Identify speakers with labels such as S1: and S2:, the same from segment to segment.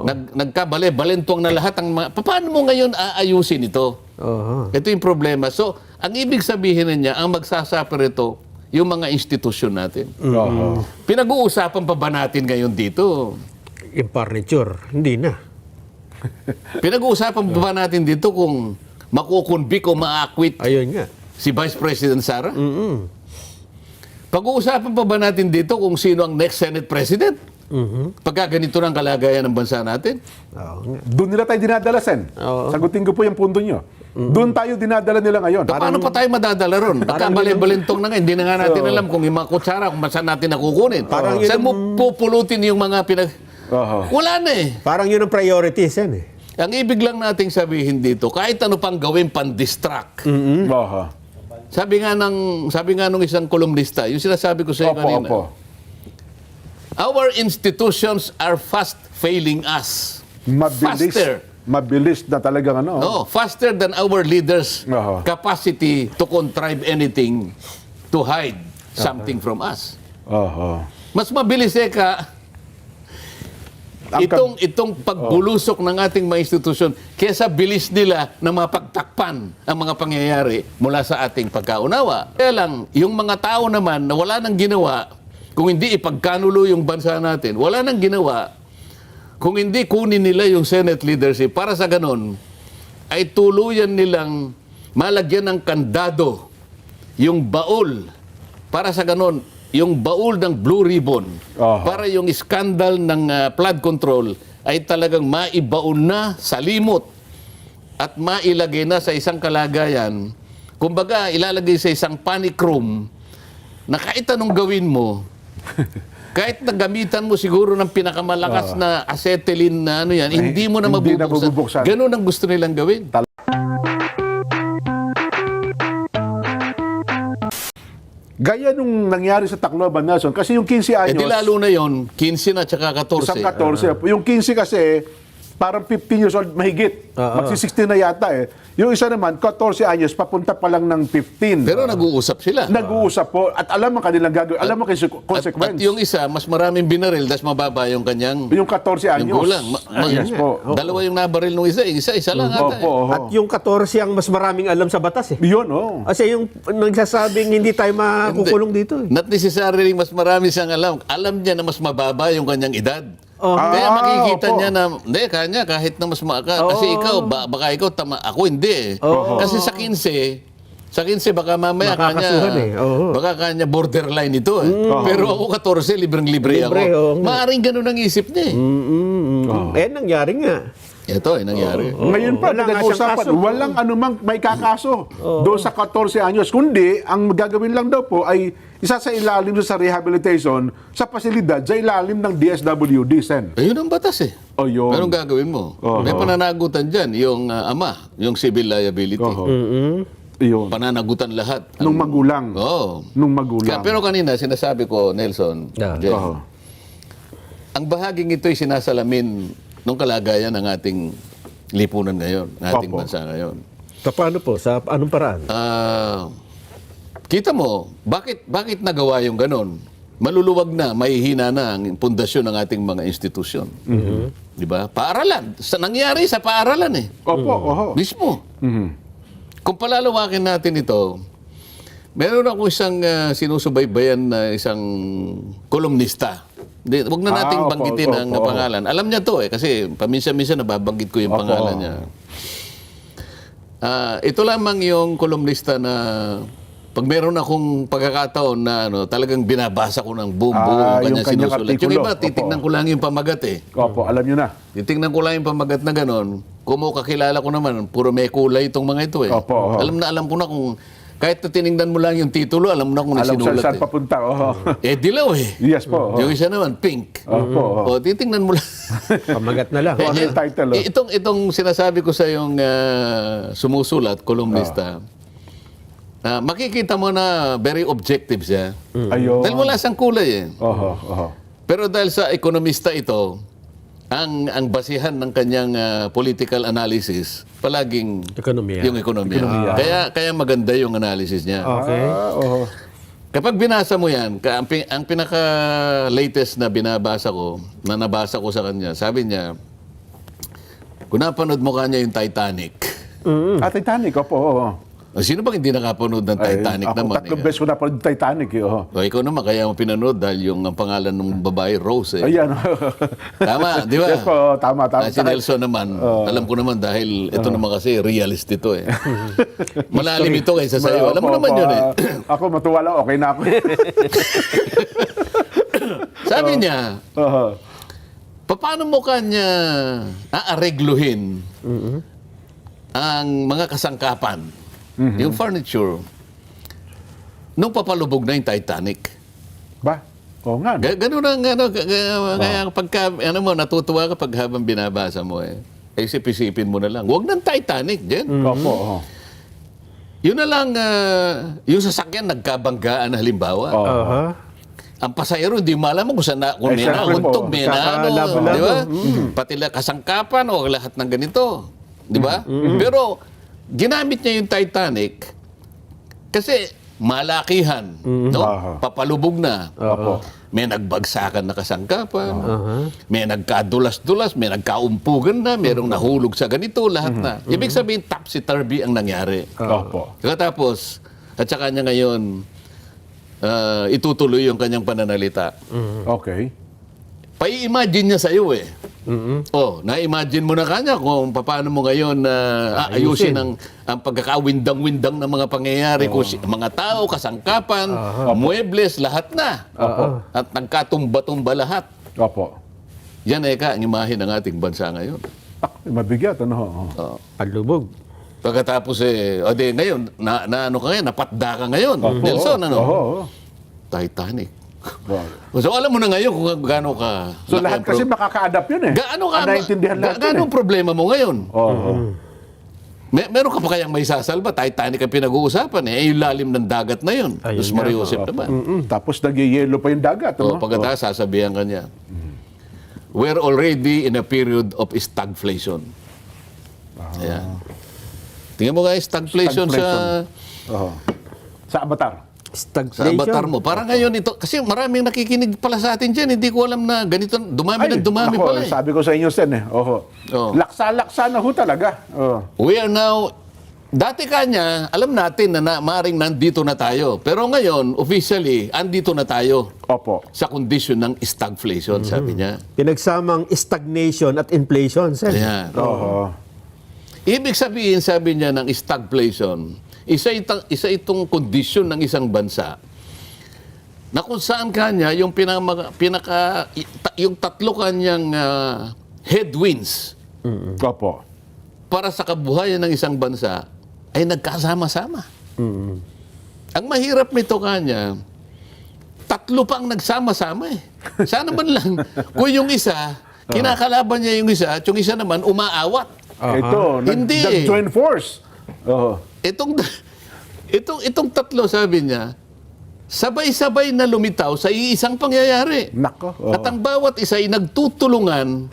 S1: Nagkabale-balentong na lahat ang mga... Paano mo ngayon aayusin ito? Ito yung problema. So, ang ibig sabihin niya, ang magsasuffer ito, yung mga institusyon natin. Pinag-uusapan pa ba natin ngayon dito?
S2: Yung furniture, hindi na.
S1: Pinag-uusapan pa ba natin dito kung makukonvict o ma-acquit
S2: Ayun nga.
S1: si Vice President Sara? Pag-uusapan pa ba natin dito kung sino ang next Senate President? Pagka ganito ng kalagayan ng bansa natin?
S3: Doon nila tayo dinadala, Sen. Sagutin ko po yung punto nyo. Doon tayo dinadala nila ngayon.
S1: Paano pa tayo madadala ron? Nagkabali-balintong na nga, hindi na nga natin alam kung yung mga kutsara, kung saan natin nakukunin. Saan mo pupulutin yung mga pinag... Wala na eh.
S2: Parang yun ang priorities yan eh.
S1: Ang ibig lang nating sabihin dito, kahit ano pang gawin pan-distract. Sabi nga nung isang kolumnista, yung sinasabi ko sa iyo kanina. Our institutions are fast failing us.
S3: Mabilis na talagang ano.
S1: No, faster than our leaders' capacity to contrive anything to hide something from us. Mas mabilis itong pagbulusok ng ating mga institusyon kaysa bilis nila na mapagtakpan ang mga pangyayari mula sa ating pagkaunawa. Kaya lang, yung mga tao naman na wala nang ginawa, kung hindi ipagkanulo yung bansa natin, wala nang ginawa, kung hindi kunin nila yung Senate leadership, para sa ganon, ay tuluyan nilang malagyan ng kandado yung baul. Para sa ganon, yung baul ng Blue Ribbon, para yung skandal ng flood control ay talagang maibaon na sa limot at mailagay na sa isang kalagayan. Kumbaga, ilalagay sa isang panic room na kahit anong gawin mo, kahit nagamitan mo siguro ng pinakamalakas na acetylene na ano yan, hindi mo na mabubuksan. Ganun ang gusto nilang gawin.
S3: Gaya nung nangyari sa Tacloban, Nelson, kasi yung 15 anyos...
S1: Di lalo na yun, 15 na tsaka 14.
S3: Isang 14. Yung 15 kasi, parang 15 years old mahigit. Magsi-16 na yata eh. Yung isa naman, 14 anyos, papunta pa lang ng 15.
S1: Pero nag-uusap sila.
S3: Nag-uusap po. At alam mo kanilang gagawin. Alam mo kasi consequence.
S1: At yung isa, mas maraming binaril, das mababa yung kanyang...
S3: Yung 14 anyos.
S1: Yung kulang.
S3: Yes po.
S1: Dalawa yung nabaril nung isa lang ata.
S2: At yung 14 ang mas maraming alam sa batas eh.
S3: Yun,
S2: Kasi yung nagsasabing hindi tayo makukulong dito eh.
S1: Not necessarily mas marami siyang alam. Alam niya na mas mababa yung kanyang edad. Kaya makikita niya na, hindi, kanya, kahit na mas kasi ikaw, baka ikaw, ako hindi eh. Kasi sa 15 baka mamaya baka kanya borderline ito eh. Pero ako 14, libreng-libre ako. Maaring ganun ang isip niya eh.
S2: Nangyari nga.
S1: Ito nangyari.
S3: Ngayon pa, nag-uusapan, walang anumang may kakaso doon sa 14 anyos. Kundi, ang gagawin lang daw po ay isa sa ilalim sa rehabilitation sa pasilidad sa ilalim ng DSWD, Sen.
S1: Ayun ang batas eh.
S3: Yun.
S1: Anong gagawin mo? May pananagutan dyan, yung ama, yung civil liability.
S3: Yun.
S1: Pananagutan lahat.
S3: Nung magulang. Nung magulang.
S1: Pero kanina, sinasabi ko, Nelson, ang bahaging ito'y sinasalamin ng kalagayan ng ating lipunan ngayon, ng ating bansa ngayon.
S2: Paano po? Sa anong paraan?
S1: Kita mo, bakit nagawa yung ganon? Maluluwag na, mahihina na ang pundasyon ng ating mga institusyon. Di ba? Paaralan. Nangyari sa paaralan eh. Mismo. Kung palalawakin natin ito, meron ako isang sinusubaybayan na isang kolumnista. Huwag na nating banggitin ang pangalan. Alam niya to eh, kasi paminsan-minsan nababanggit ko yung pangalan niya. Ito lamang yung kolumnista na pag meron akong pagkakataon na talagang binabasa ko ng buong yung kanyang sinusulat. Yung iba, titignan ko lang yung pamagat eh.
S3: Alam nyo na.
S1: Titignan ko lang yung pamagat na gano'n. Kung kakilala ko naman, puro may kulay itong mga ito eh. Alam ko na kung kahit na tinignan mo lang yung titulo, alam mo na kung sinulat.
S3: Alam saan papunta.
S1: Dilaw eh.
S3: Yes po.
S1: Yung isa naman, pink. Titingnan mo lang.
S2: Pamagat na lang.
S3: Yung title.
S1: Itong sinasabi ko sa yung sumusulat, kolumnista, makikita mo na very objective siya. Dahil wala siyang kulay eh. Pero dahil sa ekonomista ito, ang basihan ng kanyang political analysis, palaging yung ekonomiya. Kaya maganda yung analysis niya. Kapag binasa mo yan, ang pinaka-latest na nabasa ko sa kanya, sabi niya, Kung napanood mo kanya yung Titanic,
S3: Titanic, opo. Oo.
S1: sino bang hindi nakapanood ng Titanic
S3: Ako,
S1: naman?
S3: tatlong beses ko napanood yung Titanic. Oh.
S1: O, ikaw naman, kaya mo pinanood dahil yung ang pangalan ng babae, Rose. Eh.
S3: Ayan.
S1: Tama, di ba?
S3: Yes po, tama.
S1: Si Nelson naman, alam ko naman dahil ito naman kasi realist ito eh. Malalim ito kaysa sa'yo. Alam mo naman yun eh.
S3: Ako matuwa lang, okay na ako.
S1: Sabi niya, paano mo kanya aaregluhin ang mga kasangkapan, yung furniture, nung papalubog na yung Titanic?
S3: Ba? Oo nga. No?
S1: Ganun ang kaya pagka mo natutuwa ka pag habang binabasa mo eh. Isip-isipin mo na lang. Huwag ng Titanic, Jen.
S3: Opo. Oh.
S1: Yun na lang yung sasakyan nagkabanggaan na halimbawa. Ang pasahero hindi malaman kung saan kung may
S3: siyempre
S1: nahuntog,
S3: po.
S1: may naano,
S2: Kakalabo-labo.
S1: di ba? Pati lang kasangkapan o lahat ng ganito. Di ba? Pero ginamit niya yung Titanic kasi malakihan, no? Papalubog na.
S3: Opo.
S1: May nagbagsakan na kasangkapan, may nagkadulas-dulas, may nagkaumpugan na, mayroong nahulog sa ganito, lahat na. Ibig sabihin, topsy-turvy ang nangyari.
S3: Opo.
S1: Tapos, at saka niya ngayon, itutuloy yung kanyang pananalita.
S3: Okay.
S1: Pai-imagine niya sa iyo eh. Oh, na-imagine mo na kanya kung paano mo ngayon ayusin ang pagkakawindang-windang ng mga pangyayari, kung mga tao, kasangkapan, muebles, lahat na. At nagkatumba-tumba lahat.
S3: Opo.
S1: Yan ang imahe ng ating bansa ngayon.
S3: Mabigat, ano?
S2: Palubog.
S1: Pagkatapos ngayon, ano ka ngayon, napatda ka ngayon. Nelson, ano?
S3: Oo.
S1: Titanic.
S3: Wow.
S1: So alam mo na ngayon kung gaano ka...
S3: So lahat kasi makaka-adapt yun eh.
S1: Gaano ka...
S3: Naintindihan lahat
S1: gaano
S3: yun
S1: ang problema mo ngayon?
S3: Oo.
S1: Meron ka pa kayang may sasalba? Titanic ang pinag-uusapan eh. Yung lalim ng dagat na yun.
S2: Ayun
S1: Tapos Mario Joseph naman.
S3: Tapos nag-yellow pa yung dagat.
S1: O
S3: Ano?
S1: pagkatapos sasabihan ka niya, we're already in a period of stagflation. Ayan. Tingnan mo nga yung stagflation sa
S3: Sa Avatar.
S2: Stagflation.
S1: avatar mo. Parang ngayon ito, kasi maraming nakikinig pala sa atin dyan. Hindi ko alam na ganito, dumami ng dumami
S3: nako,
S1: pala eh.
S3: sabi ko sa inyo, Sen, eh. Oho.
S1: Oo.
S3: Laksa-laksa na ho talaga.
S1: We are now, dati kanya, alam natin na maring nandito na tayo. Pero ngayon, officially, andito na tayo
S3: Opo.
S1: sa condition ng stagflation, sabi niya.
S2: Pinagsamang stagnation at inflation, sir.
S1: Ayan.
S3: Oo.
S1: Ibig sabihin, sabi niya, ng stagflation, isa itong kondisyon ng isang bansa na kung saan kanya yung yung tatlo kanyang headwinds
S3: Opo.
S1: para sa kabuhayan ng isang bansa ay nagkasama-sama. Ang mahirap nito kanya, tatlo pa ang nagsama-sama eh. Sana man lang, kung yung isa, kinakalaban niya yung isa, at yung isa naman umaawat.
S3: Ito,
S1: Hindi eh.
S3: nag-join force. Oo.
S1: Itong tatlo, sabi niya, sabay-sabay na lumitaw sa iisang pangyayari.
S3: Nako. Oo.
S1: At ang bawat isa ay nagtutulungan,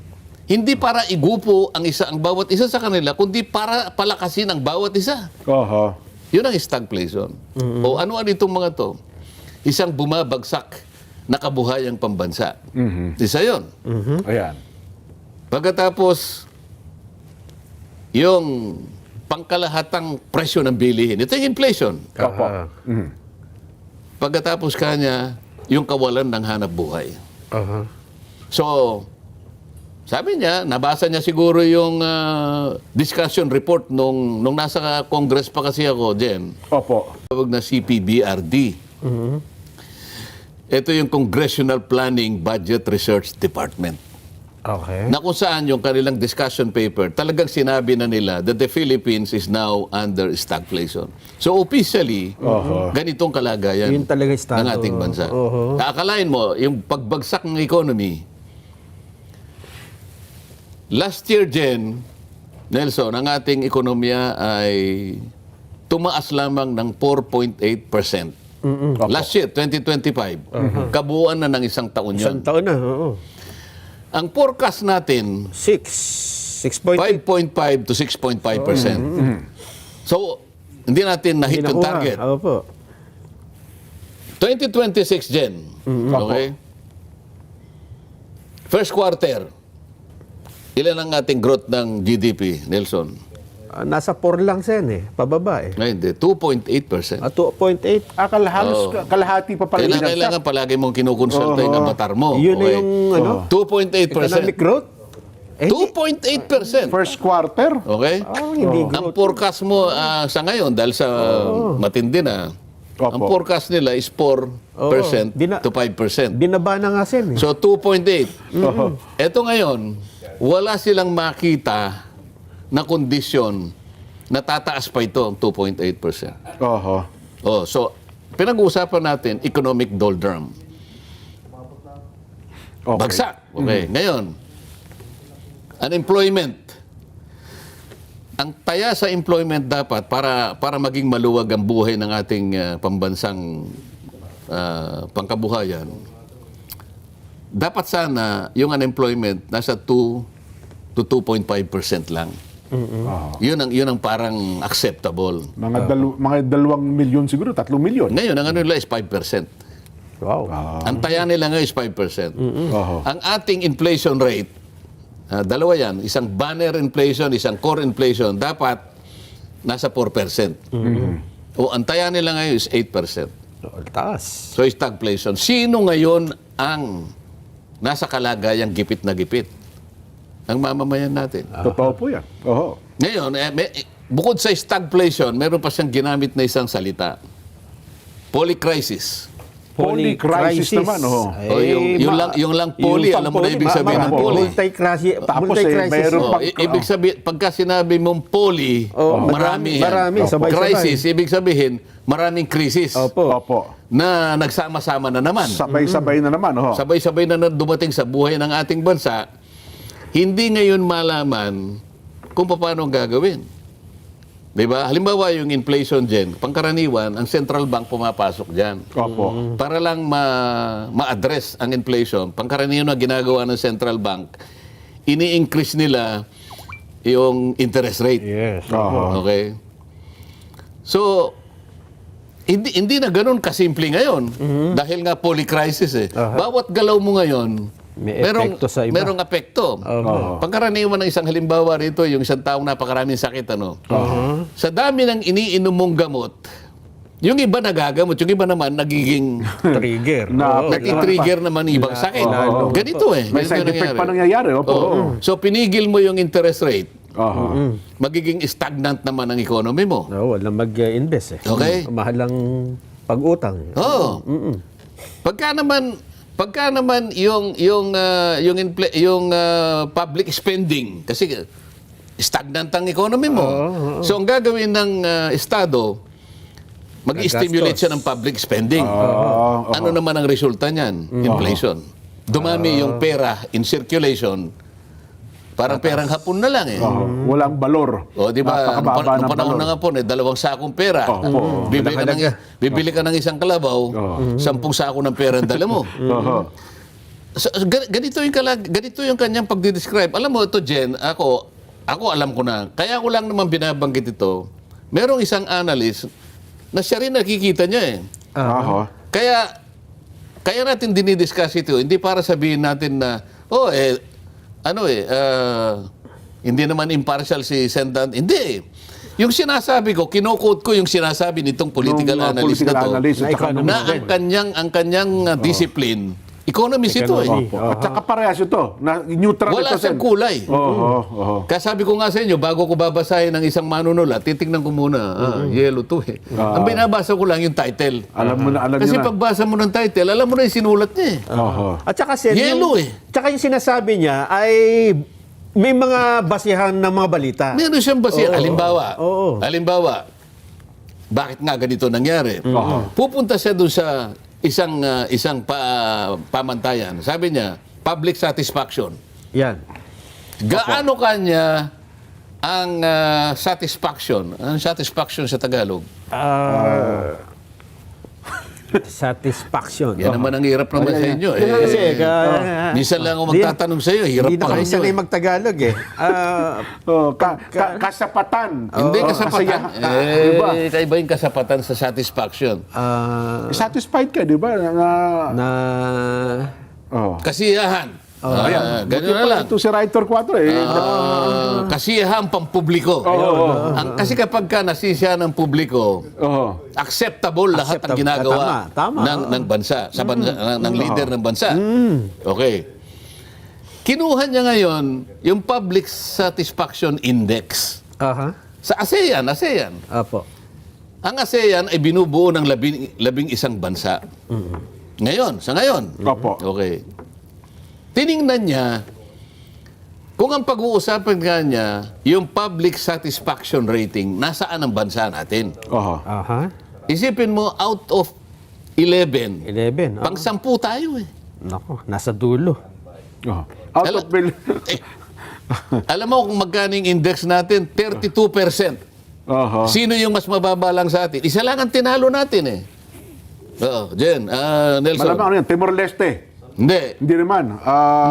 S1: hindi para igupo ang bawat isa sa kanila, kundi para palakasin ang bawat isa.
S3: Oho.
S1: Yun ang stagflation. O ano-ano itong mga to? Isang bumabagsak na kabuhayang pambansa. Isa yun.
S3: Ayan.
S1: Pagkatapos, yung pangkalahatang presyo ng bilihin. Ito yung inflation.
S3: Opo.
S1: Pagkatapos kanya, yung kawalan ng hanap buhay. So, sabi niya, nabasa niya siguro yung discussion report nung nasa Congress pa kasi ako, Jen.
S3: Opo.
S1: Tawag na CPBRD. Ito yung Congressional Planning Budget Research Department.
S2: Okay.
S1: Na kung saan yung kanilang discussion paper, talagang sinabi na nila that the Philippines is now under stagflation. So officially, ganitong kalagayan
S2: Yun talaga estado.
S1: ng ating bansa. Akalain mo, yung pagbagsak ng economy, last year, Jen, Nelson, ang ating ekonomiya ay tumaas lamang ng 4.8%. Last year, 2025. Kabuuan na ng isang taon yun.
S2: Isang taon na, oo.
S1: Ang forecast natin,
S2: 6.8.
S1: 5.5 to 6.5%. So, hindi natin na-hit yung target.
S2: Opo.
S1: 2026, Jen. Okay? First quarter, Ilan ang ating growth ng GDP, Nelson?
S2: Nasa 4 lang sen pababa
S1: Ngayon, 2.8%.
S2: 2.8.
S3: Kalahati pa pala
S1: Kailangan palagi mong kinukonsulta yung avatar mo.
S2: Yun na
S1: Okay?
S2: yung
S1: 2.8%.
S2: economic growth.
S1: 2.8%.
S3: first quarter.
S1: Okay?
S2: Hindi
S1: Ang forecast mo sa ngayon, dahil sa matindi na,
S3: Opo.
S1: ang forecast nila is 4% to 5%.
S2: Binaba na nga sen
S1: So, 2.8. Ito ngayon, wala silang makita na kondisyon na tataas pa ito ang 2.8%.
S3: Oho.
S1: Oh, so, pinag-uusapan natin economic doldrum.
S3: Okay.
S1: Bagsak. Okay. Ngayon, unemployment. Ang taya sa employment dapat para maging maluwag ang buhay ng ating pambansang pangkabuhayan. Dapat sana yung unemployment nasa 2 to 2.5% lang. Yun ang parang acceptable.
S3: Mga 2 milyon siguro, 3 milyon.
S1: Ngayon, ang ano nila is 5%.
S2: Wow.
S1: Ang taya nila ngayon is 5%.
S3: Oho.
S1: Ang ating inflation rate, dalawa yan, isang banner inflation, isang core inflation, dapat nasa 4%. O ang taya nila ngayon is 8%.
S2: Taas.
S1: So stagflation. Sino ngayon ang nasa kalagayang gipit na gipit? Ang mamamayan natin.
S3: Totoo po yan. Oho.
S1: Ngayon, bukod sa stagflation, meron pa siyang ginamit na isang salita. Polycrisis.
S3: Polycrisis naman, oho.
S1: O, yung lang poly, alam mo na ibig sabihin ng poly.
S2: Multi-crisis.
S3: Tapos, mayroon
S1: Oh, ibig sabihin, pagka sinabi mong poly, marami yan.
S2: marami, sabay-sabay.
S1: Crisis, ibig sabihin, maraming krisis
S3: Opo.
S1: na nagsama-sama na naman.
S3: Sabay-sabay na naman, oho.
S1: Sabay-sabay na dumating sa buhay ng ating bansa, hindi ngayon malaman kung paano ang gagawin. Diba? Halimbawa yung inflation dyan, pangkaraniwan, ang central bank pumapasok dyan.
S3: Opo.
S1: Para lang ma-address ang inflation, pangkaraniwan na ginagawa ng central bank, ini-increase nila yung interest rate.
S2: Yes.
S3: Oho.
S1: Okay? So, hindi na ganun kasimple ngayon. Dahil nga polycrisis eh. Bawat galaw mo ngayon,
S2: May epekto sa iba.
S1: merong apekto. Pangkaraniwan ng isang halimbawa rito, yung isang taong napakaraming sakit, sa dami ng iniinom mong gamot, yung iba nagagamot, yung iba naman nagiging
S2: Trigger.
S1: nati-trigger naman ibang sakit. Ganito eh.
S3: May
S1: Ganito
S3: side effect
S1: nangyari.
S3: pa nangyayari. Opo.
S1: So pinigil mo yung interest rate,
S3: Oho.
S1: magiging stagnant naman ang economy mo.
S2: Wala mag-invest
S1: Okay.
S2: Mahal ang pag-utang.
S1: Oo. Pagka naman yung public spending kasi stagnant ang economy mo. So ang gagawin ng estado, mag-stimulate siya ng public spending. Ano naman ang resulta niyan? Inflation. Dumami yung pera in circulation. Parang perang hapon na lang eh.
S3: Walang balor.
S1: O, di ba?
S3: Napakababa
S1: Nung
S3: ng
S1: panahon
S3: balor.
S1: na nga po, 2 sakong pera. Bibili ka ng isang kalabaw, 10 sako ng pera ang dala mo.
S3: Oho.
S1: So, ganito yung kanyang pagdidescribe. Alam mo, ito, Jen, ako alam ko na. Kaya ko lang naman binabanggit ito. Merong isang analyst na siya rin nakikita niya eh.
S3: Oho.
S1: Kaya natin dinidiscuss ito. Hindi para sabihin natin na, hindi naman impartial si Sendan. Hindi. Yung sinasabi ko, kino-quote ko yung sinasabi nitong political
S3: Nung,
S1: analyst
S3: political
S1: na to.
S3: analyst at saka
S1: Na ang kanyang discipline, economist ito eh.
S3: Opo. At saka parehas ito. Neutral
S1: Wala
S3: ito.
S1: siyang kulay.
S3: Oho.
S1: Kaya sabi ko nga sa inyo, bago ko babasahin ng isang manunulat, titignan ko muna, yellow to eh. Ang binabasa ko lang yung title.
S3: Alam
S1: Kasi
S3: niyo na.
S1: pagbasa mo ng title, alam mo na yung sinulat niya eh.
S3: Oho.
S2: At saka Sen,
S1: Yellow
S2: Tsaka yung sinasabi niya ay may mga basihan ng mga balita.
S1: Meron siyang basihan.
S2: Oo.
S1: Halimbawa, bakit nga ganito nangyari? Pupunta siya doon sa isang pamantayan. Sabi niya, public satisfaction.
S2: Yan.
S1: Gaano kanya ang satisfaction? Ang satisfaction sa Tagalog?
S2: Satisfaction.
S1: Yan naman ang hirap naman sa inyo.
S2: Kasi,
S1: Minsan lang ako magtatanong sa iyo, hirap
S2: hindi na
S1: pa
S2: kami
S1: kayo.
S2: sanay mag-Tagalog eh.
S3: Kasapatan.
S1: Hindi kasapatan.
S3: Diba?
S1: Kaiba yung kasapatan sa satisfaction.
S3: Satisfied ka, di ba?
S2: Na
S3: Oh.
S1: Kasiyahan. Ganyan na lang.
S3: Ito si Writer 4 eh.
S1: Kasiyahan pampubliko. Kasi kapag ka nasisiyahan ng publiko, acceptable lahat ang
S2: Acceptable.
S1: ginagawa
S2: Tama.
S1: ng bansa, sa bansa, ng leader ng bansa. Okay. Kinuha niya ngayon yung Public Satisfaction Index
S2: Aha.
S1: sa ASEAN.
S2: Apo.
S1: Ang ASEAN ay binubuo ng labing isang bansa. Ngayon, sa ngayon.
S3: Opo.
S1: Okay. Tiningnan niya kung ang pag-uusapan nga niya, yung public satisfaction rating, nasaan ang bansa natin?
S2: Aha.
S1: Isipin mo, out of 11,
S2: 11.
S1: pang-10 tayo eh.
S2: Nako, nasa dulo.
S3: Out of bill.
S1: Alam mo kung magkano yung index natin? 32%. Sino yung mas mababa lang sa atin? Isa lang ang tinalo natin eh. Oo, Jen, Nelson.
S3: Malamang ano yan, Timor-Leste.
S1: Hindi.
S3: Hindi naman.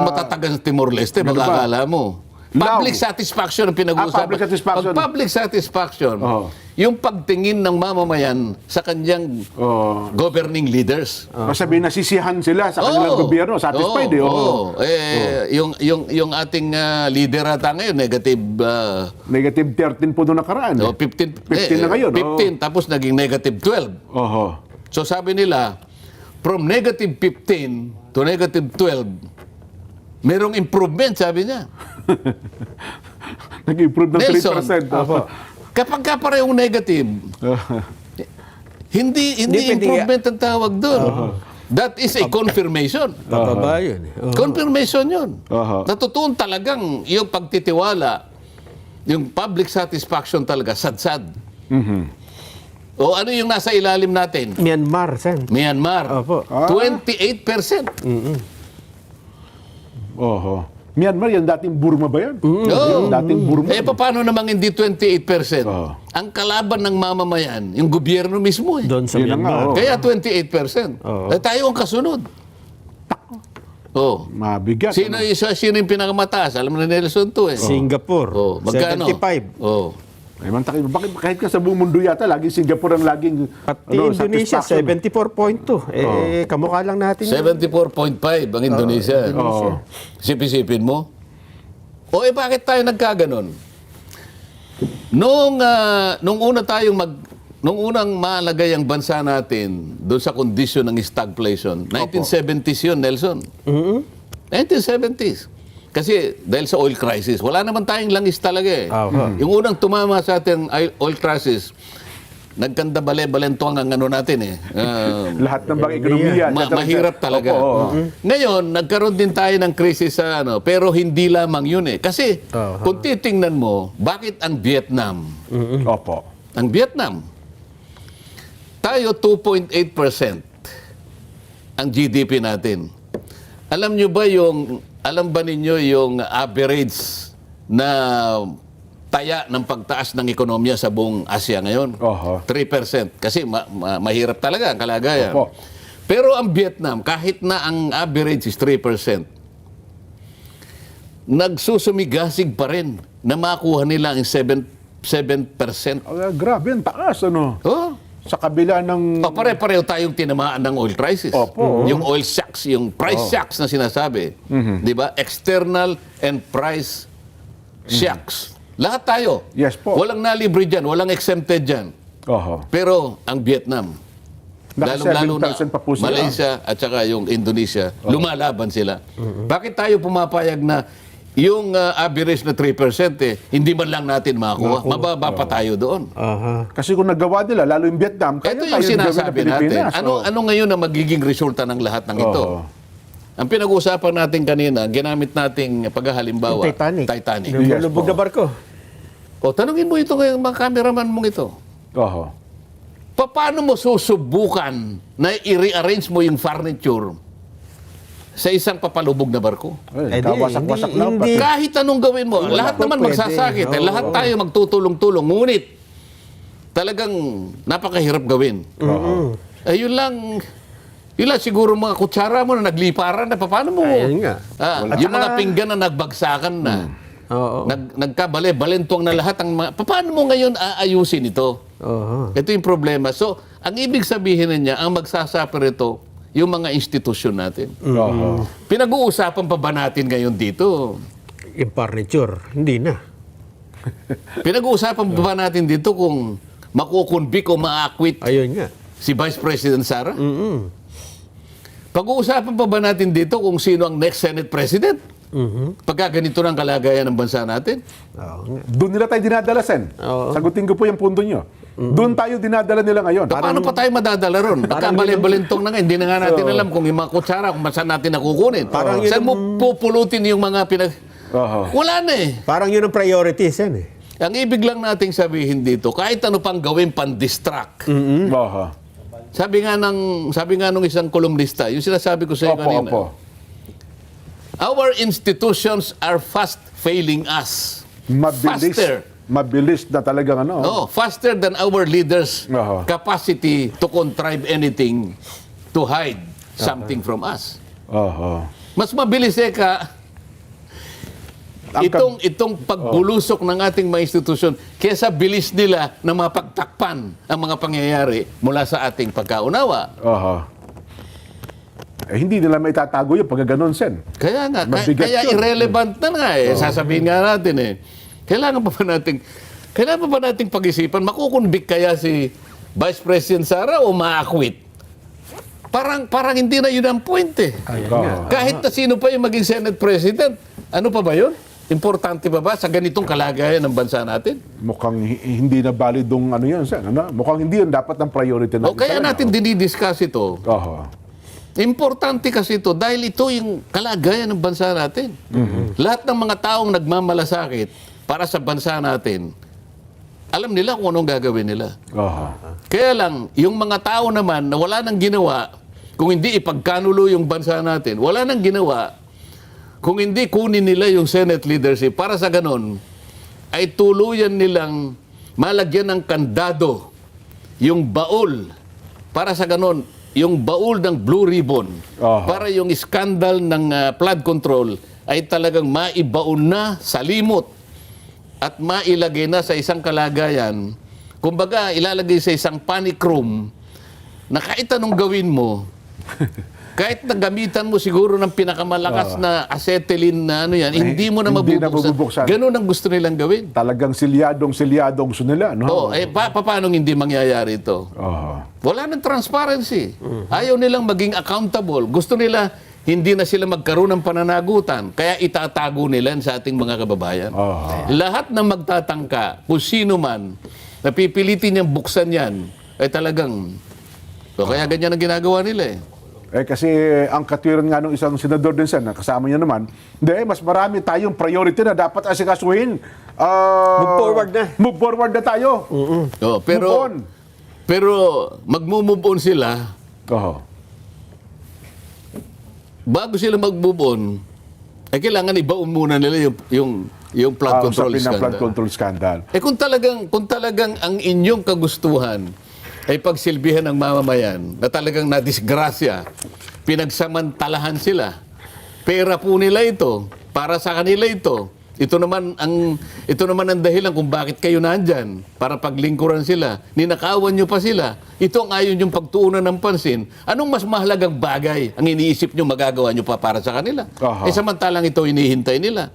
S1: Matatagal sa Timor-Leste,
S3: Ano ba?
S1: makakala mo. Public
S3: Lao.
S1: satisfaction ang pinag-uusapan.
S3: Public satisfaction.
S1: Pag public satisfaction,
S3: Oo.
S1: yung pagtingin ng mamamayan sa kanyang governing leaders.
S3: Masabihin nasisiyahan sila sa kanilang gobyerno. Satisfied eh.
S1: Yung ating leader ata ngayon, negative
S3: Negative 13 po doon nakaraan.
S1: 15,
S3: 15 na ngayon.
S1: 15, tapos naging negative 12. So sabi nila, from negative 15 to negative 12, merong improvement, sabi niya.
S3: Nag-improve ng
S1: Nelson,
S3: 3%.
S1: kapag ka parehong negative, hindi
S2: pwede-
S1: improvement ang tawag doon. That is a confirmation.
S2: Bababa yun.
S1: Confirmation yun.
S3: Aha.
S1: Natutuon talagang yung pagtitiwala, yung public satisfaction talaga, sad-sad. O ano yung nasa ilalim natin?
S2: Myanmar, Sen.
S1: Myanmar.
S2: Opo.
S1: 28%.
S3: Myanmar, yan dating Burma ba yan?
S1: Oo.
S3: Dating Burma.
S1: Paano namang hindi 28%? Ang kalaban ng mamamayan, yung gobyerno mismo eh.
S2: Doon sa
S3: Yun na nga,
S2: Myanmar.
S1: Kaya 28%. Tayo ang kasunod.
S3: Mabigat.
S1: Sino yung pinakamataas? Alam na Nelson to eh.
S2: Singapore.
S1: Magkano?
S2: 75.
S3: Ay, bakit kahit ka sa buong mundo yata, laging Singapore ang laging
S2: Pati Indonesia,
S3: satisfaction.
S2: 74.2. Kamukha lang natin.
S1: 74.5 ang Indonesia. Sipin mo? Bakit tayo nagkaganon? Nung unang malagay ang bansa natin doon sa kondisyon ng stagflation, 1970s yun, Nelson. 1970s. Kasi dahil sa oil crisis, wala naman tayong langis talaga eh. Yung unang tumama sa ating oil crisis, nagkanda bale-balentuang ang ano natin eh.
S3: Lahat ng bang ekonomiya.
S1: Mahirap talaga. Ngayon, nagkaroon din tayo ng krisis sa pero hindi lamang yun eh. Kasi kung titingnan mo, bakit ang Vietnam? Ang Vietnam, tayo 2.8% ang GDP natin. Alam ba ninyo yung average na taya ng pagtaas ng ekonomiya sa buong Asia ngayon? 3%. Kasi mahirap talaga ang kalagayan. Pero ang Vietnam, kahit na ang average is 3%, nagsusumigasig pa rin na makuha nila ang 7%.
S3: Grabe, ang taas. Sa kabila ng...
S1: Pare-pareho tayong tinamaan ng oil crisis. Yung oil shocks, yung price shocks na sinasabi. Di ba? External and price shocks. Lahat tayo.
S3: Yes po.
S1: Walang nalibre dyan, walang exempted dyan. Pero ang Vietnam, lalo na
S3: 7% pa po sila.
S1: Malaysia at saka yung Indonesia, lumalaban sila. Bakit tayo pumapayag na yung average na 3%, hindi man lang natin makakuha. Mababa pa tayo doon.
S3: Kasi kung nagawa nila, lalo yung Vietnam, kaya
S1: Ito
S3: tayo
S1: yung sinasabi
S3: gawin ng
S1: natin.
S3: Pilipinas.
S1: Ano ngayon na magiging resulta ng lahat ng ito? Ang pinag-uusapan natin kanina, ginamit nating paghahalimbawa, Titanic.
S2: Lubog na barko.
S1: Tanungin mo ito ngayong mga cameraman mong ito. Paano mo susubukan na i-rearrange mo yung furniture sa isang papalubog na barko?
S3: Kawasak-wasak na.
S1: Kahit anong gawin mo, lahat naman magsasakit. Lahat tayo magtutulong-tulong. Ngunit, talagang napakahirap gawin. Yun lang siguro mga kutsara mo na nagliparan na. Paano mo? Yung mga pinggan na nagbagsakan na. Nagkabale-balentuang na lahat. Paano mo ngayon aayusin ito? Ito yung problema. So, ang ibig sabihin niya, ang magsasuffer ito, yung mga institusyon natin.
S3: Oho.
S1: Pinag-uusapan pa ba natin ngayon dito?
S2: Yung furniture, hindi na.
S1: Pinag-uusapan pa ba natin dito kung makukonvict o ma-acquit
S2: Ayun nga.
S1: si Vice President Sara? Pag-uusapan pa ba natin dito kung sino ang next Senate President? Pagka ganito ng kalagayan ng bansa natin?
S2: Oo nga.
S3: Doon nila tayo dinadala, Sen.
S2: Oo.
S3: Sagutin ko po yung punto nyo. Doon tayo dinadala nila ngayon.
S1: Paano pa tayo madadala ron? Nagkabalintong na nga, hindi na nga natin alam kung yung mga kutsara, kung saan natin nakukunin.
S2: Parang yun
S1: Saan mo pupulutin yung mga
S3: Oho.
S1: Wala na eh.
S2: Parang yun ang priorities yan eh.
S1: Ang ibig lang nating sabihin dito, kahit ano pang gawin pan-distract.
S3: Oho.
S1: Sabi nga nung isang kolumnista, yung sinasabi ko sa iyo
S3: Opo,
S1: kanina.
S3: opo.
S1: Our institutions are fast failing us.
S3: Mabilis.
S1: Faster.
S3: Mabilis na talagang ano.
S1: No, faster than our leaders'
S3: Aha.
S1: capacity to contrive anything to hide something from us.
S3: Oho.
S1: Mas mabilis itong pagbulusok ng ating mga institusyon kesa bilis nila na mapagtakpan ang mga pangyayari mula sa ating pagkaunawa.
S3: Oho. Hindi nila may tatago yung pag ganon, Sen.
S1: Kaya nga,
S3: Mabigat
S1: kaya
S3: yun.
S1: irrelevant na nga eh. Sasabihin nga natin eh. Kailangan pa ba nating pag-isipan, makukonvict kaya si Vice President Sara o ma-acquit? Parang hindi na yun ang point eh.
S3: Oho.
S1: Kahit na sino pa yung maging Senate President, ano pa ba yun? Importante pa ba sa ganitong kalagayan ng bansa natin?
S3: Mukhang hindi na validong ano yun, Sen. Ano? Mukhang hindi yun dapat ang priority natin.
S1: O kaya natin dinidiscuss ito.
S3: Oho.
S1: Importante kasi ito dahil ito yung kalagayan ng bansa natin. Lahat ng mga taong nagmamalasakit para sa bansa natin, alam nila kung anong gagawin nila.
S3: Oho.
S1: Kaya lang, yung mga tao naman na wala nang ginawa, kung hindi ipagkanulo yung bansa natin, wala nang ginawa, kung hindi kunin nila yung Senate leadership, para sa ganon, ay tuluyan nilang malagyan ng kandado yung baul. Para sa ganon, yung baul ng Blue Ribbon,
S3: Aha.
S1: para yung skandal ng flood control ay talagang maibaon na sa limot at mailagay na sa isang kalagayan, kumbaga ilalagay sa isang panic room na kahit anong gawin mo, kahit nagamitan mo siguro ng pinakamalakas na acetylene na ano yan, hindi mo na
S3: hindi na
S1: mabubuksan.
S3: mabubuksan.
S1: Ganun ang gusto nilang gawin.
S3: Talagang silyadong gusto nila, no?
S1: Oh, paano hindi mangyayari ito?
S3: Oho.
S1: Wala nang transparency. Ayaw nilang maging accountable. Gusto nila hindi na sila magkaroon ng pananagutan. Kaya itatago nila sa ating mga kababayan.
S3: Oho.
S1: Lahat na magtatangka, kung sino man, napipilitin niyang buksan yan, ay talagang... So, kaya ganyan ang ginagawa nila eh.
S3: Kasi ang katwiran nga ng isang senador din, Sen, kasama niya naman, mas marami tayong priority na dapat asikasuhin.
S2: Move forward na.
S3: Move forward na tayo.
S1: Oh,
S3: Move on.
S1: pero mag-move on sila,
S3: Oho.
S1: bago sila mag-move on, ay kailangan ibaon muna nila yung flood control
S3: Usapin ng
S1: scandal.
S3: flood control scandal.
S1: Kung talagang ang inyong kagustuhan ay pagsilbihan ng mamamayan na talagang nadisgrasya, pinagsamantalahan sila, pera po nila ito, para sa kanila ito. Ito naman ang dahilan kung bakit kayo nandyan, para paglingkuran sila. Ninakawan nyo pa sila. Ito ang ayon yung pagtuunan ng pansin. Anong mas mahalagang bagay ang iniisip nyo magagawa nyo pa para sa kanila?
S3: Aha.
S1: Samantalang ito hinihintay nila.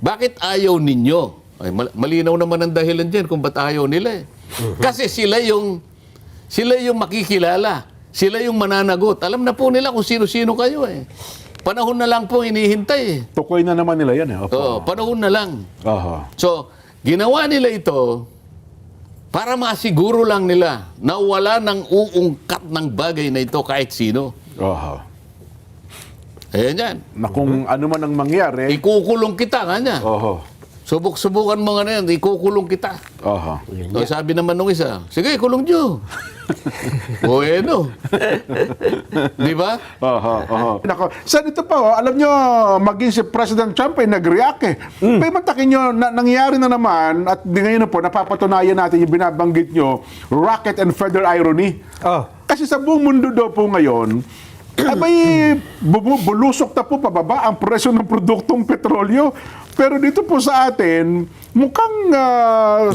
S1: Bakit ayaw ninyo? Ay, malinaw naman ang dahilan dyan kung ba't ayaw nila eh. Kasi sila yung makikilala. Sila yung mananagot. Alam na po nila kung sino-sino kayo eh. Panahon na lang po hinihintay eh.
S3: Tukoy na naman nila yan. Opo.
S1: Oo, panahon na lang.
S3: Oho.
S1: So, ginawa nila ito para masiguro lang nila na wala nang uungkat ng bagay na ito kahit sino.
S3: Oho.
S1: Ayan yan.
S3: Na kung ano man ang mangyari.
S1: Ikukulong kita, nga niya.
S3: Oho.
S1: Subok-subukan mo nga na yan, ikukulong kita.
S3: Oho.
S1: So, sabi naman nung isa, sige, kulong nyo. Bueno. Di ba?
S3: Oho, oho. Nako, sa dito pa, alam nyo, maging si President Trump ay nag-react eh. Pero mantakin nyo, nangyari na naman, at ngayon na po, napapatunayan natin yung binabanggit nyo, rocket and feather irony.
S2: Oh.
S3: Kasi sa buong mundo daw po ngayon, abay, bulusok na po pababa ang presyo ng produktong petrolyo. Pero dito po sa atin, mukhang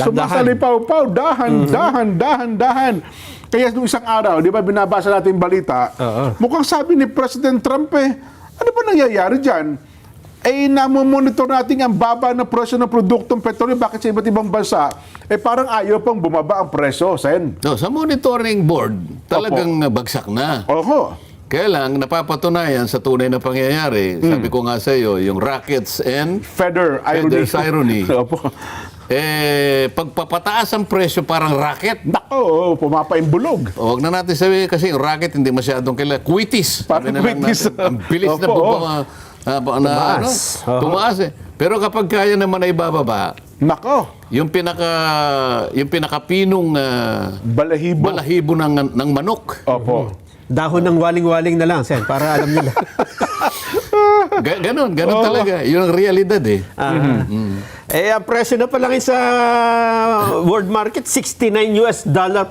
S3: sumasalipaw-paw, dahan. Kaya nung isang araw, di ba, binabasa natin yung balita, mukhang sabi ni President Trump ano ba nangyayari dyan? Namomonitor natin ang baba ng presyo ng produktong petrolyo. Bakit sa iba't ibang bansa, parang ayaw pang bumaba ang presyo, Sen?
S1: No, sa monitoring board, talagang bagsak na.
S3: Oho.
S1: Kaya lang, napapatunayan sa tunay na pangyayari, sabi ko nga sa iyo, yung rackets and
S3: Feather's irony.
S1: Opo. Pagpapataas ang presyo parang racket.
S3: Nako, pumapaimbulog.
S1: O, wag na natin sabihin kasi yung racket hindi masyadong kilala. Quitis.
S3: Parang
S1: Sabi na lang
S3: quitis.
S1: natin. Ang bilis na
S3: Opo,
S1: tumaas. Tumaas eh. Pero kapag kaya naman ay bababa,
S3: Nako,
S1: yung pinakapinong balahibo ng manok.
S3: Opo.
S2: Dahon ng waling-waling na lang, Sen, para alam nila.
S1: Ganon talaga. Yun ang realidad eh.
S2: Ang presyo na pala sa world market, $69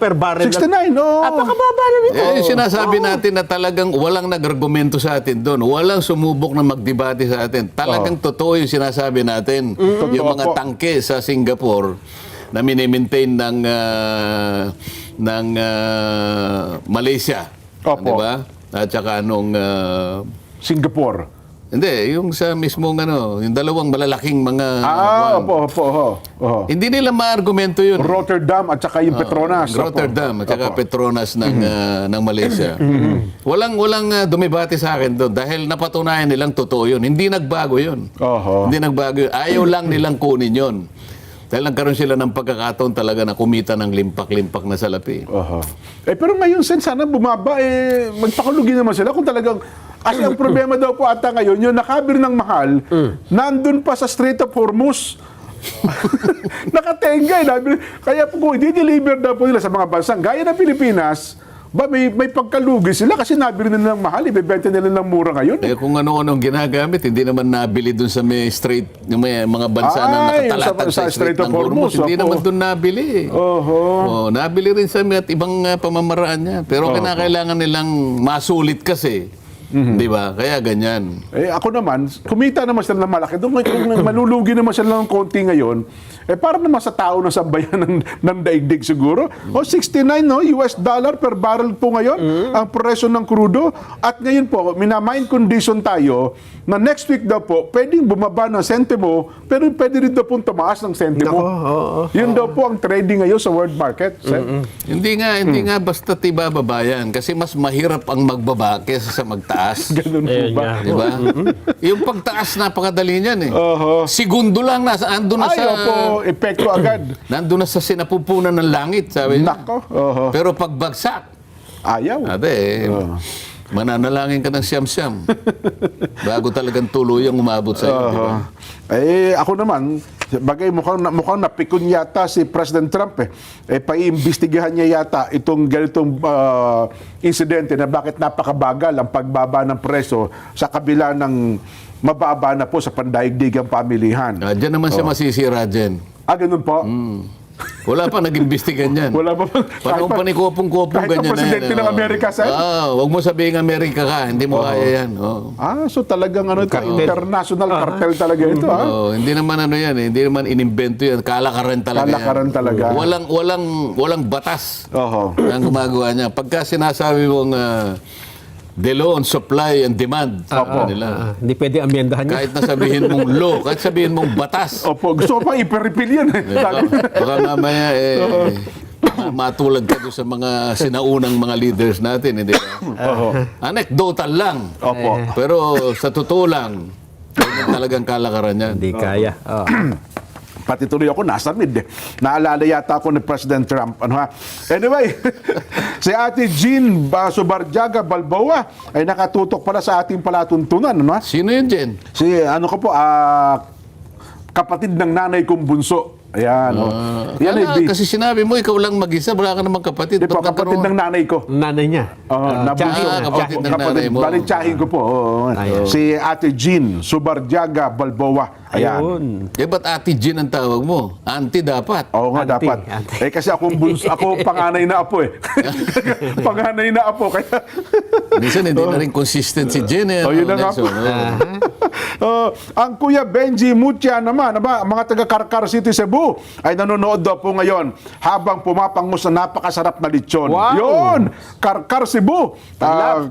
S2: per barrel.
S3: 69, no?
S2: Napakababa na nito.
S1: Sinasabi natin na talagang walang nag-argumento sa atin doon. Walang sumubok na magdebate sa atin. Talagang totoo yung sinasabi natin. Yung mga
S3: Totoo po.
S1: tangke sa Singapore na minimaintain ng Malaysia.
S3: Opo.
S1: Di ba? At saka
S3: Singapore.
S1: hindi, yung sa mismong yung dalawang malalaking mga
S3: Opo.
S1: hindi nila ma-argumento yun.
S3: Rotterdam at saka yung Petronas. Opo.
S1: Rotterdam at saka Petronas ng Malaysia. Walang dumibati sa akin doon dahil napatunayan nilang totoo yun. Hindi nagbago yun.
S3: Oho.
S1: Hindi nagbago yun. Ayaw lang nilang kunin yun. Dahil nagkaroon sila ng pagkakataon talaga na kumita ng limpak-limpak na salapi.
S3: Oho. Pero ngayon, Sen, sana bumaba, magpakalugi naman sila kung talagang... Kasi ang problema daw po ata ngayon, yung nakabir ng mahal, nandun pa sa Strait of Hormuz. Nakatenga Kaya po kung i-deliver daw po nila sa mga bansang gaya ng Pilipinas, may pagkalugi sila kasi nabili nila ng mahal, ibebenta nila ng mura ngayon.
S1: Kung ano-anong ginagamit, hindi naman nabili dun sa may strait, yung may mga bansa na nakatalatag
S3: sa
S1: sa Strait ng Hormuz. Hindi
S3: opo.
S1: naman dun nabili.
S3: Oho.
S1: Nabili rin sa at ibang pamamaraan niya. Pero kinakailangan nilang masulit kasi. Di ba? Kaya ganyan.
S3: Ako naman, kumita naman sila ng malaki. Doon kung malulugi naman sila ng konti ngayon, para naman sa tao na sambayan ng daigdig siguro. $69 US dollar per barrel po ngayon ang presyo ng crudo. At ngayon po, minamind condition tayo na next week daw po, pwedeng bumaba ng sentimo, pero pwede rin daw po tumaas ng sentimo. Yun daw po ang trading ngayon sa world market.
S1: Hindi nga basta ibababayan kasi mas mahirap ang magbaba kaysa sa magtaas.
S3: Ganun po ba?
S1: Di ba? Yung pagtaas napakadali niyan eh.
S3: Oho.
S1: Segundo lang andun na
S3: Ay,
S1: sa
S3: opo, epekto agad.
S1: nandun na sa sinapupunan ng langit, sabi niya.
S3: Nako. Oho.
S1: Pero pagbagsak,
S3: Ayaw.
S1: mananalangin ka ng siyam-siyam bago talagang tuluyang umabot sa iyo. Di ba?
S3: Ako naman, bagay mukhang napikon yata si President Trump paiimbestigahan niya yata itong ganitong insidente na bakit napakabagal ang pagbaba ng presyo sa kabila ng mababa na po sa pandaigdigang pamilihan.
S1: Diyan naman siya masisira dyan.
S3: Ganun po.
S1: Wala pa nag-imbestigan yan.
S3: Wala pa.
S1: Panahon pa ni Kopong-Kopong
S3: kahit ang
S1: ganyan na
S3: presidente ng Amerika, Sen?
S1: Huwag mo sabihin Amerika ka, hindi mo kaya yan.
S3: So talagang international cartel talaga ito, ha?
S1: Hindi naman yan hindi naman inimbento yan. Kalakaran talaga
S3: Kalakaran
S1: yan.
S3: talaga.
S1: Walang batas
S3: Oho.
S1: ang gumagawa niya. Pagka sinasabi mong the law on supply and demand, nila.
S2: Hindi pwede amyendahan niya.
S1: Kahit na sabihin mong law, kahit sabihin mong batas,
S3: Opo, gusto ko pa i-repeal yan.
S1: baka mamaya matulad ka doon sa mga sinaunang mga leaders natin, hindi ba? Anecdotal lang.
S3: Opo.
S1: Pero sa totoo lang, talagang kalakaran yan.
S2: Hindi kaya.
S3: Pati tuloy ako, nasa mid. Naalala yata ako ni President Trump. Anyway, si Ate Jean Subarjaga Balboa ay nakatutok pala sa ating palatuntunan.
S1: Sino yun, Jen?
S3: Si, kapatid ng nanay kong bunso. Ayan. Yan ay
S1: Kasi sinabi mo, ikaw lang mag-isa, wala ka namang kapatid.
S3: Di po, kapatid ng nanay ko.
S2: Nanay niya.
S3: Nabunso.
S1: kapatid ng nanay mo.
S3: Bali, tsahin ko po.
S2: Ayun.
S3: Si Ate Jean Subarjaga Balboa. Ayan.
S1: Ba't Ate Jean ang tawag mo? Auntie dapat.
S3: Oo nga,
S2: Auntie,
S3: dapat.
S2: auntie.
S3: Kasi ako panganay na apo panganay na apo. Kaya,
S1: Minsan hindi na rin consistent si Jen.
S3: yun na nga po. Ang Kuya Benji Mutia naman, mga taga Carcar City, Cebu, Cebu ay nanonood daw po ngayon habang pumapangos na napakasarap na lechon.
S2: Wow!
S3: Yun! Karkar Cebu.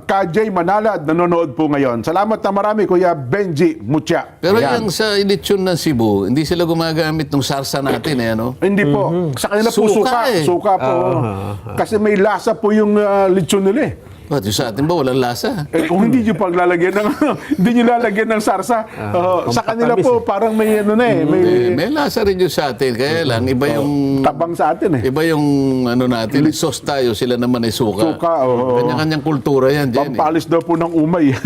S3: KJ Manalad nanonood po ngayon. Salamat na marami, Kuya Benji Mucha.
S1: Pero
S3: Ayan.
S1: yung sa lechon ng Cebu, hindi sila gumagamit ng sarsa natin ano?
S3: Hindi po. Sa kanila po
S1: Suka
S3: suka.
S1: eh.
S3: Suka po. Kasi may lasa po yung lechon nila eh.
S1: Ba't yung sa atin ba walang lasa?
S3: Eh, kung hindi nyo paglalagyan ng hindi nyo lalagyan ng sarsa, sa kanila
S2: matamis
S3: po parang may ano na eh, may
S1: May lasa rin yung sa atin. Kaya lang, iba yung...
S3: tabang sa atin eh.
S1: Iba yung ano natin, sauce tayo, sila naman ay suka.
S3: Suka, oo.
S1: Kanya-kanyang kultura yan, Jenny.
S3: Pampalis daw po ng umay.